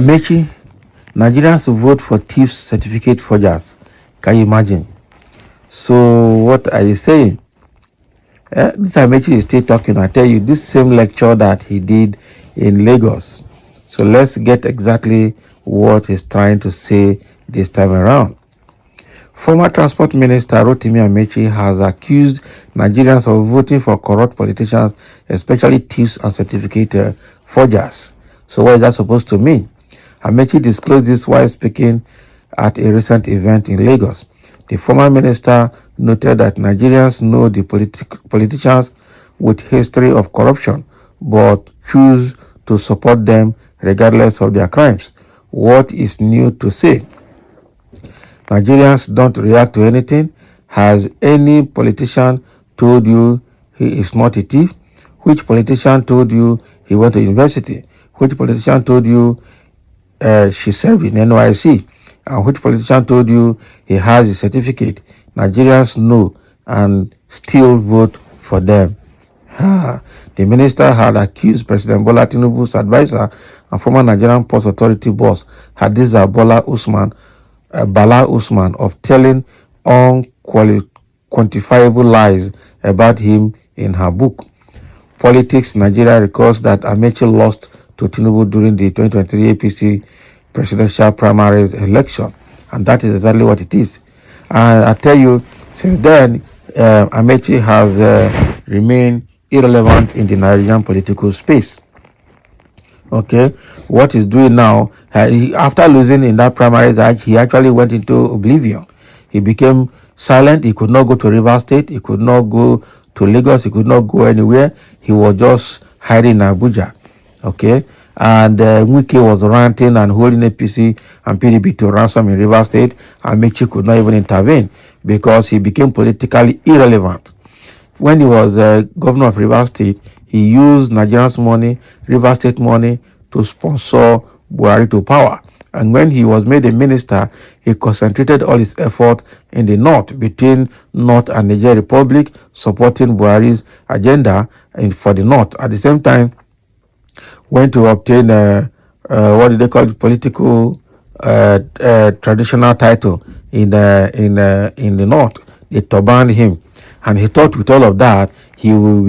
Ameachi, Nigerians to vote for Thieves certificate forgers. Can you imagine? So what are you saying? This Ameachi is still talking. I tell you, this same lecture that he did in Lagos. So let's get exactly what he's trying to say this time around. Former Transport Minister Rotimi Ameachi has accused Nigerians of voting for corrupt politicians, especially thieves and certificate forgers. So what is that supposed to mean? Ameachi disclosed this while speaking at a recent event in Lagos. The former minister noted that Nigerians know the politicians with history of corruption, but choose to support them regardless of their crimes. What is new to say? Nigerians don't react to anything. Has any politician told you he is not a thief? Which politician told you he went to university? Which politician told you she served in NYC? And which politician told you he has a certificate? Nigerians know and still vote for them. The minister had accused President Bola Tinubu's advisor and former Nigerian Ports Authority boss Hadiza Bala Usman of telling unquantifiable lies about him in her book. Politics Nigeria records that Ameachi lost to Tinubu during the 2023 APC presidential primary election, and that is exactly what it is. And I tell you, since then, Ameachi has remained irrelevant in the Nigerian political space. Okay, what he's doing now, after losing in that primary, he actually went into oblivion. He became silent. He could not go to Rivers State. He could not go to Lagos. He could not go anywhere. He was just hiding in Abuja. Okay, and Wike was ranting and holding APC and PDP to ransom in Rivers State. And Ameachi could not even intervene because he became politically irrelevant. When he was governor of Rivers State, he used Nigerians' money, Rivers State money, to sponsor Buhari to power. And when he was made a minister, he concentrated all his effort in the north, between North and Niger Republic, supporting Buhari's agenda for the north. At the same time, went to obtain what do they call it, political traditional title in the north. They turbaned him, and he thought with all of that he will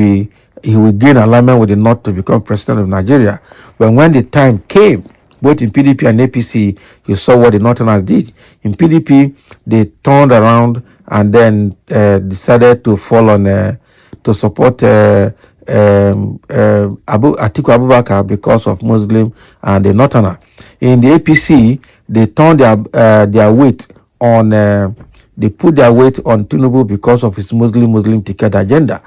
gain alignment with the north to become president of Nigeria. But when the time came, both in PDP and APC, you saw what the Northerners did. In PDP, they turned around and then decided to fall on to support Atiku Abubakar because of Muslim and the Northerner. In the APC, they turned their weight on they put their weight on Tinubu because of his Muslim ticket agenda.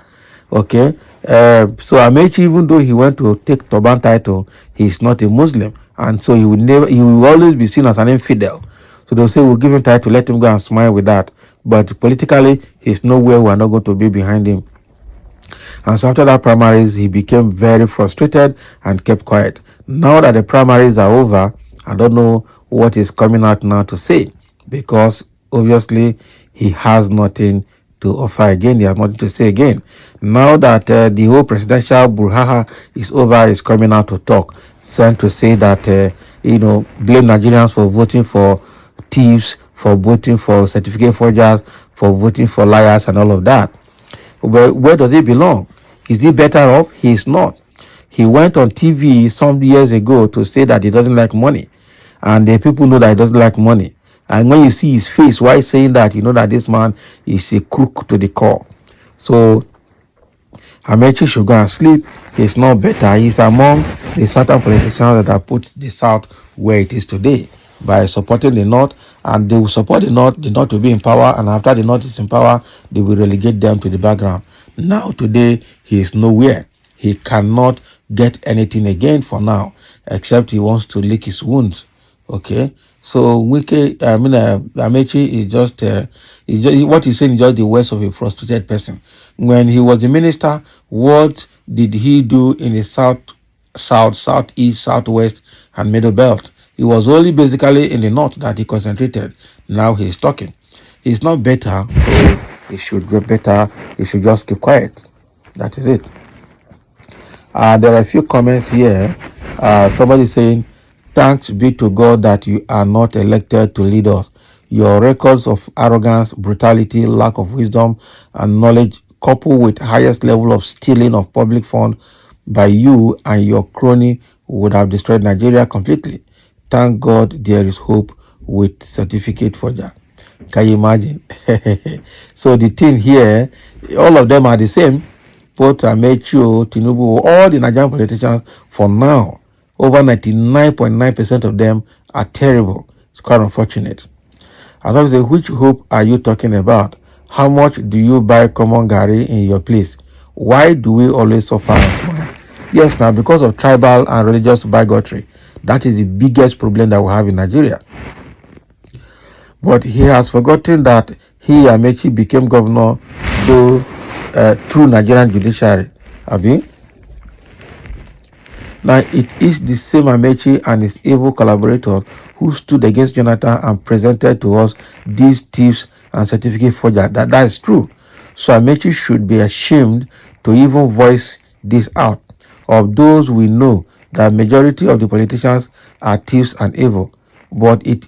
Okay, so Ameachi, even though he went to take Turban title, he is not a Muslim, and so he will always be seen as an infidel. So they'll say, we'll give him title, let him go and smile with that. But politically, he's nowhere. We're not going to be behind him. And so after that primaries, he became very frustrated and kept quiet. Now that the primaries are over, I don't know what is coming out now to say, because obviously he has nothing to offer again. He has nothing to say again. Now that the whole presidential brouhaha is over, he's coming out to talk, trying to say that, blame Nigerians for voting for thieves, for voting for certificate forgers, for voting for liars and all of that. Where does he belong? Is he better off? He is not. He went on TV some years ago to say that he doesn't like money. And the people know that he doesn't like money. And when you see his face, why saying that, you know that this man is a crook to the core. So Ameachi should go and sleep. He's not better. He's among the certain politicians that have put the South where it is today by supporting the North, and they will support the North will be in power, and after the North is in power, they will relegate them to the background. Now, today, he is nowhere. He cannot get anything again for now, except he wants to lick his wounds. Okay? So, Ameachi is just what he's saying is just the words of a frustrated person. When he was the minister, what did he do in the south, southeast, southwest, and middle belt? It was only basically in the north that he concentrated. Now he's talking. He's not better, so he should get better. He should just keep quiet. That is it. There are a few comments here. Somebody saying, Thanks be to God that you are not elected to lead us. Your records of arrogance, brutality, lack of wisdom, and knowledge, coupled with highest level of stealing of public funds by you and your crony, would have destroyed Nigeria completely. Thank God there is hope with certificate forger. Can you imagine? So the thing here, all of them are the same. Both Ameachi, Tinubu, all the Nigerian politicians for now, over 99.9% of them are terrible. It's quite unfortunate. As I say, which hope are you talking about? How much do you buy common Gary in your place? Why do we always suffer and smile? Yes, now because of tribal and religious bigotry. That is the biggest problem that we have in Nigeria. But he has forgotten that he, Amechi, became governor though through Nigerian judiciary. Abi? Now it is the same Amechi and his evil collaborators who stood against Jonathan and presented to us these thieves and certificate forgers. That is true. So Amechi should be ashamed to even voice this out. Of those we know, the majority of the politicians are thieves and evil. But it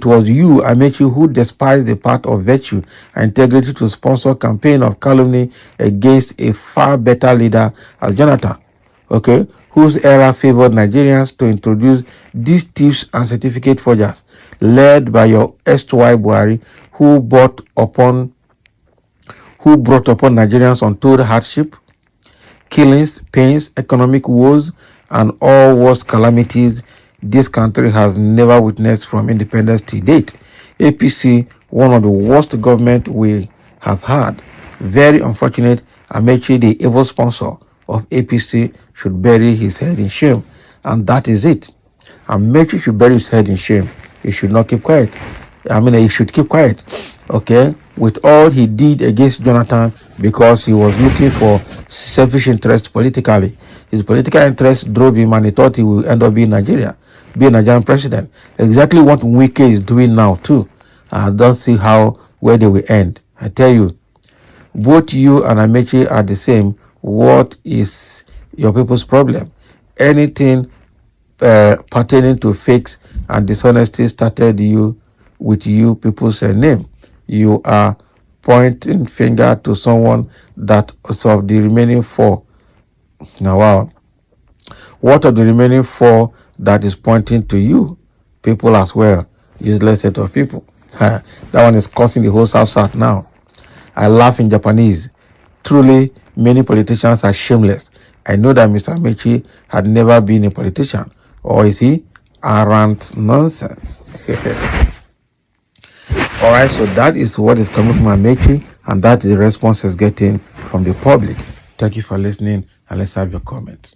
was you, Amechi, who despised the path of virtue and integrity to sponsor a campaign of calumny against a far better leader as Jonathan, okay, whose era favored Nigerians to introduce these thieves and certificate forgers, led by your erstwhile Buhari, who brought upon Nigerians untold hardship, killings, pains, economic woes, and all worst calamities this country has never witnessed from independence to date. APC, one of the worst government we have had. Very unfortunate. Amechi, the evil sponsor of APC, should bury his head in shame. And that is it. Amechi should bury his head in shame. He should not keep quiet. He should keep quiet. Okay? With all he did against Jonathan because he was looking for selfish interest politically. His political interest drove him and he thought he would end up being be a Nigerian president. Exactly what Wike is doing now too. I don't see where they will end. I tell you, both you and Amechi are the same. What is your people's problem? Anything pertaining to fakes and dishonesty started with you people's name. You are pointing finger to someone that of the remaining four. Now, wow. What of the remaining four that is pointing to you? People as well. Useless set of people. That one is causing the whole South now. I laugh in Japanese. Truly, many politicians are shameless. I know that Mr. Amechi had never been a politician. Or is he? Arrant nonsense. All right, so that is what is coming from Amechi, and that is the response he's getting from the public. Thank you for listening, and let's have your comments.